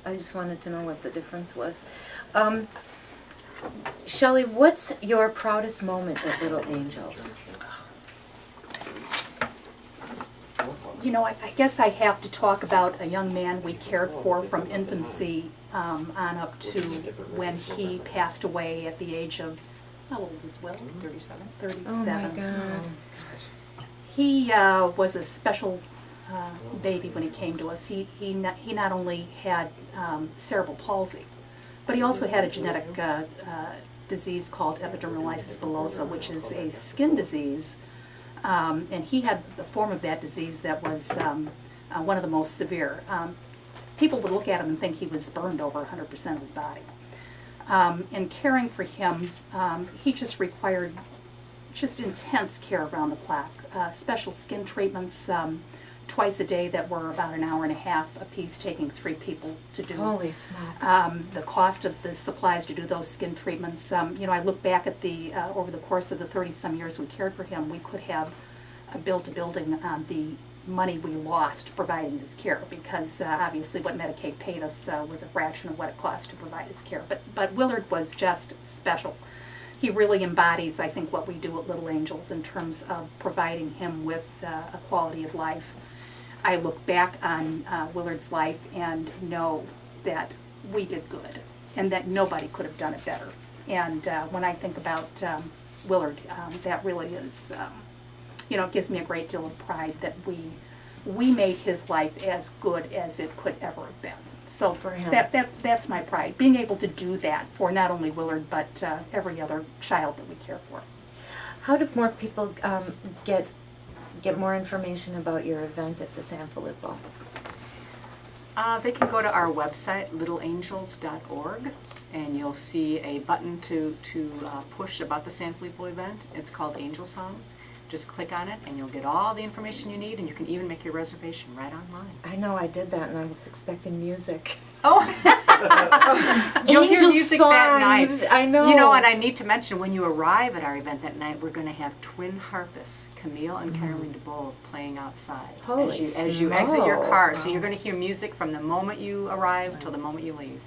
I just wanted to know what the difference was. Shelley, what's your proudest moment at Little Angels? You know, I guess I have to talk about a young man we cared for from infancy on up to when he passed away at the age of, how old is Will? 37. 37. Oh my God. He was a special baby when he came to us. He not only had cerebral palsy, but he also had a genetic disease called epidermolysis bullosa, which is a skin disease. And he had the form of that disease that was one of the most severe. People would look at him and think he was burned over 100% of his body. In caring for him, he just required just intense care around the clock. Special skin treatments twice a day that were about an hour and a half apiece, taking 3 people to do. Holy smoke. The cost of the supplies to do those skin treatments, you know, I look back at the, over the course of the 30-some years we cared for him, we could have built a building on the money we lost providing his care, because obviously what Medicaid paid us was a fraction of what it cost to provide his care. But Willard was just special. He really embodies, I think, what we do at Little Angels in terms of providing him with a quality of life. I look back on Willard's life and know that we did good and that nobody could have done it better. And when I think about Willard, that really is, you know, it gives me a great deal of pride that we made his life as good as it could ever have been. So For him. that's my pride, being able to do that for not only Willard but every other child that we care for. How do more people get more information about your event at the San Filippo? They can go to our website, littleangels.org, and you'll see a button to push about the San Filippo event. It's called Angel Songs. Just click on it and you'll get all the information you need, and you can even make your reservation right online. I know I did that and I was expecting music. Oh! You'll hear Angel music that night. songs, I know. You know, and I need to mention, when you arrive at our event that night, we're going to have twin harpists, Camille and Caroline DeBoll, playing outside Holy as you exit your smoke. car. So you're going to hear music from the moment you arrive till the moment you leave.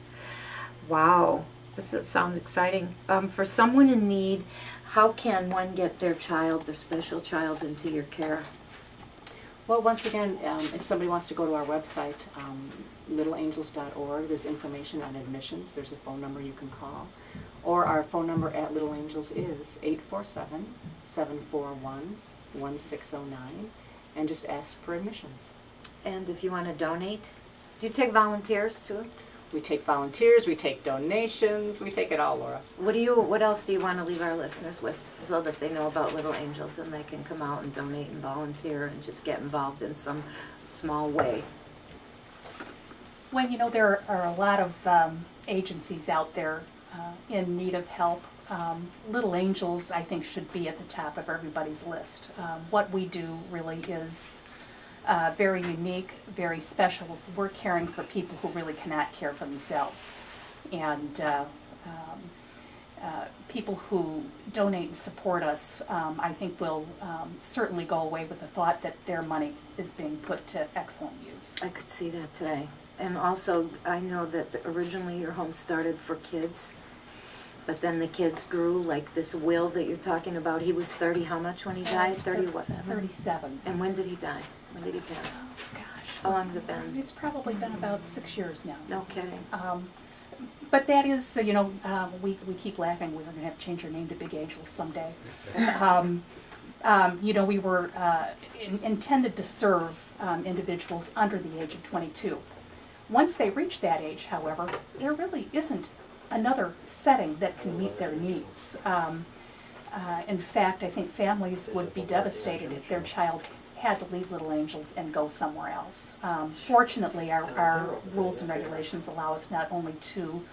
Wow, this sounds exciting. For someone in need, how can one get their child, their special child, into your care? Well, once again, if somebody wants to go to our website, littleangels.org, there's information on admissions. There's a phone number you can call. Or our phone number at Little Angels is 847-741-1609, and just ask for admissions. And if you want to donate, do you take volunteers too? We take volunteers, we take donations, we take it all, Laura. What else do you want to leave our listeners with so that they know about Little Angels and they can come out and donate and volunteer and just get involved in some small way? Well, you know, there are a lot of agencies out there in need of help. Little Angels, I think, should be at the top of everybody's list. What we do really is very unique, very special. We're caring for people who really cannot care for themselves. And people who donate and support us, I think will certainly go away with the thought that their money is being put to excellent use. I could see that today. And also, I know that originally your home started for kids, but then the kids grew, like this Will that you're talking about. He was 30, how much when he died? 30 what? 37. And when did he die? When did he pass? Oh, gosh. How long's it been? It's probably been about 6 years now. No kidding. But that is, you know, we keep laughing. We're going to have to change our name to Big Angels someday. You know, we were intended to serve individuals under the age of 22. Once they reach that age, however, there really isn't another setting that can meet their needs. In fact, I think families would be devastated if their child had to leave Little Angels and go somewhere else. Fortunately, our rules and regulations allow us not only to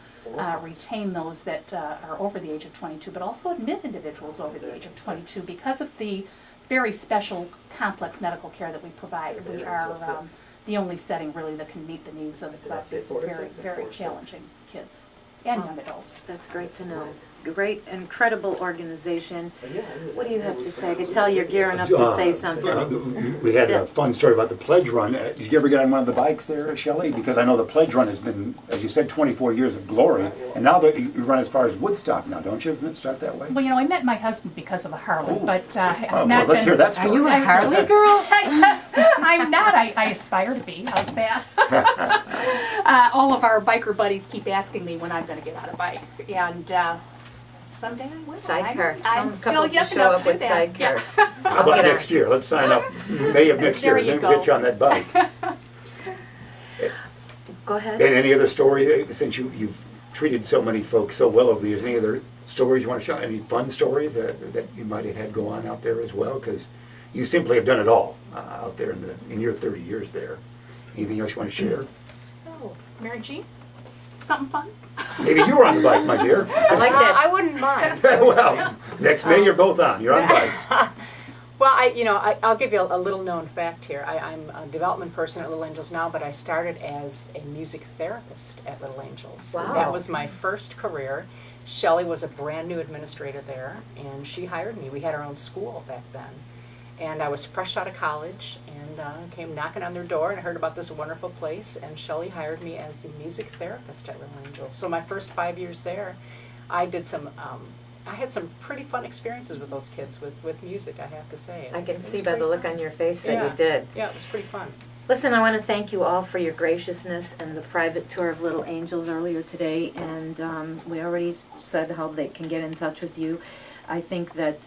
retain those that are over the age of 22, but also admit individuals over the age of 22 because of the very special, complex medical care that we provide. We are the only setting really that can meet the needs of these very, very challenging kids. and young adults. That's great to know. Great, incredible organization. What do you have to say? I can tell you're gearing up to say something. We had a fun story about the pledge run. Did you ever get on one of the bikes there, Shelley? Because I know the pledge run has been, as you said, 24 years of glory, and now that you run as far as Woodstock now, don't you? Doesn't it start that way? Well, I met my husband because of a Harley, Oh. but Oh, I've well, not let's been. hear that story. Are you a Harley girl? I'm not. I aspire to be. How's that? All of our biker buddies keep asking me when I'm going to get on a bike, and someday I will. Sidecar. I'm Some still couple to young show enough up to do with that. sidecars. How about next year? Let's sign up May of next year, There and you then we'll get go. you on that bike. Go ahead. And any other story, since you've treated so many folks so well over the years, any other stories you want to share? Any fun stories that you might have had go on out there as well? Because you simply have done it all out there in your 30 years there. Anything else you want to share? Oh, Mary Jean, something fun? Maybe you were on the bike, my dear. I like that. I wouldn't mind. Well, next May you're both on. You're on bikes. Well, I'll give you a little known fact here. I'm a development person at Little Angels now, but I started as a music therapist at Little Angels. Wow. That was my first career. Shelley was a brand new administrator there, and she hired me. We had our own school back then. And I was fresh out of college and came knocking on their door and heard about this wonderful place, and Shelley hired me as the music therapist at Little Angels. So my first 5 years there, I did some I had some pretty fun experiences with those kids with music, I have to say. I It can was see by the pretty look fun. on your face that Yeah. you did. Yeah, it was pretty fun. Listen, I want to thank you all for your graciousness and the private tour of Little Angels earlier today. And we already said how they can get in touch with you. I think that,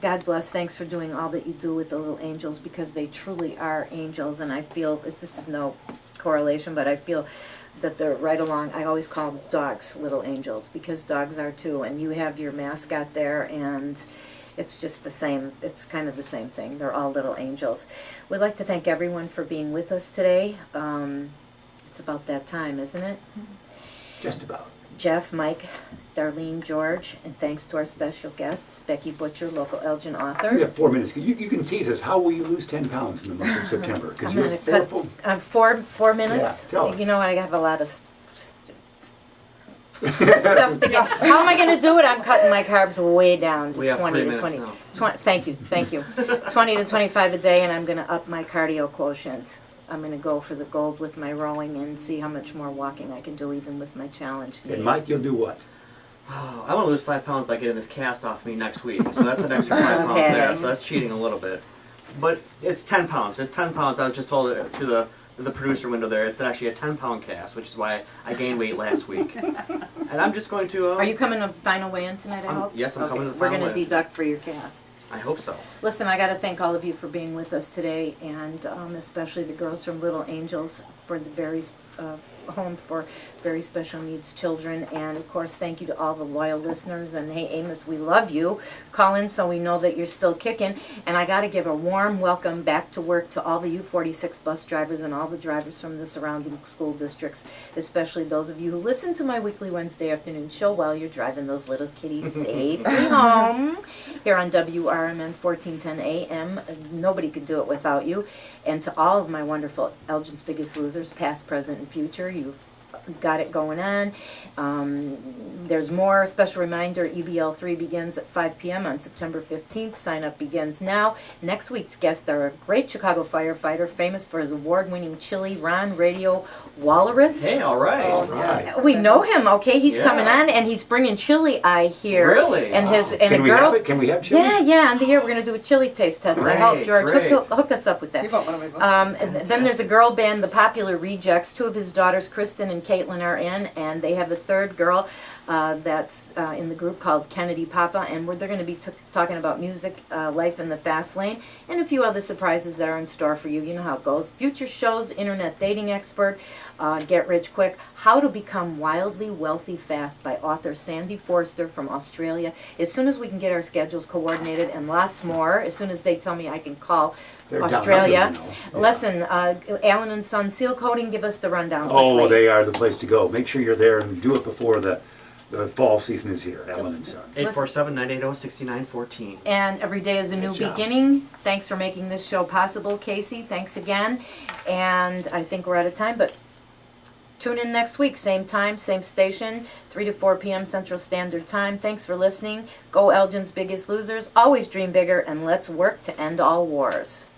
God bless, thanks for doing all that you do with the Little Angels, because they truly are angels. And I feel, this is no correlation, but I feel that they're right along. I always call dogs little angels, because dogs are too. And you have your mascot there, and it's just the same. It's kind of the same thing. They're all little angels. We'd like to thank everyone for being with us today. It's about that time, isn't it? Just about. Jeff, Mike, Darlene, George, and thanks to our special guests, Becky Butcher, local Elgin author. We have 4 minutes. You can tease us. How will you lose 10 pounds in the month of September? Because I'm you're going to cut four minutes. Yeah, tell us. You know, I have a lot of stuff to get. How am I going to do it? I'm cutting my carbs way down to We have 20 3 to minutes 20. now. 20. Thank you. 20 to 25 a day, and I'm going to up my cardio quotient. I'm going to go for the gold with my rowing and see how much more walking I can do even with my challenge. And Mike, you'll do what? Oh, I want to lose 5 pounds by getting this cast off me next week. So that's an extra 5 pounds Okay. there. So that's cheating a little bit. But it's 10 pounds. It's 10 pounds. I was just told it to the producer window there. It's actually a 10-pound cast, which is why I gained weight last week. And I'm just going to... Are you coming to final weigh-in tonight, I hope? yes, I'm coming to the We're final going to weigh-in. deduct for your cast. I hope so. Listen, I got to thank all of you for being with us today, and especially the girls from Little Angels for the very home for very special needs children. And of course, thank you to all the loyal listeners. And hey, Amos, we love you. Call in so we know that you're still kicking. And I got to give a warm welcome back to work to all the U46 bus drivers and all the drivers from the surrounding school districts, especially those of you who listen to my weekly Wednesday afternoon show while you're driving those little kitties safely home here on WRMN 1410 AM. Nobody could do it without you. And to all of my wonderful Elgin's Biggest Losers, past, present, and future, you've got it going on. There's more. Special reminder, EBL 3 begins at 5 p.m. on September 15th. Sign up begins now. Next week's guests are a great Chicago firefighter, famous for his award-winning chili, Ron Radio Walleritz. Hey, all right. All right. We know him, okay? He's Yeah. coming on, and he's bringing chili, I hear. Really? And his and Can a we girl. have it? Can we have chili? Yeah, on the air we're gonna do a chili taste test. I hope Great, George great. hook us up with that. And then there's a girl band, the Popular Rejects. 2 of his daughters, Kristen and Caitlin, are in, and they have a third girl that's in the group called Kennedy Papa, and they're going to be talking about music, life in the fast lane, and a few other surprises that are in store for you. You know how it goes. Future shows, internet dating expert, Get Rich Quick, How to Become Wildly Wealthy Fast by author Sandy Forster from Australia. As soon as we can get our schedules coordinated, and lots more, as soon as they tell me I can call They're down Australia. under, you know. Yeah. Listen, Allen and Son Seal Coating, give us the rundown. Oh, quickly. they are the place to go. Make sure you're there and do it before the fall season is here. Allen and Sons. 847-980-6914. And every day is a new Good job. beginning. Thanks for making this show possible, Casey. Thanks again. And I think we're out of time, but Tune in next week, same time, same station, 3 to 4 p.m. Central Standard Time. Thanks for listening. Go Elgin's Biggest Losers. Always dream bigger, and let's work to end all wars.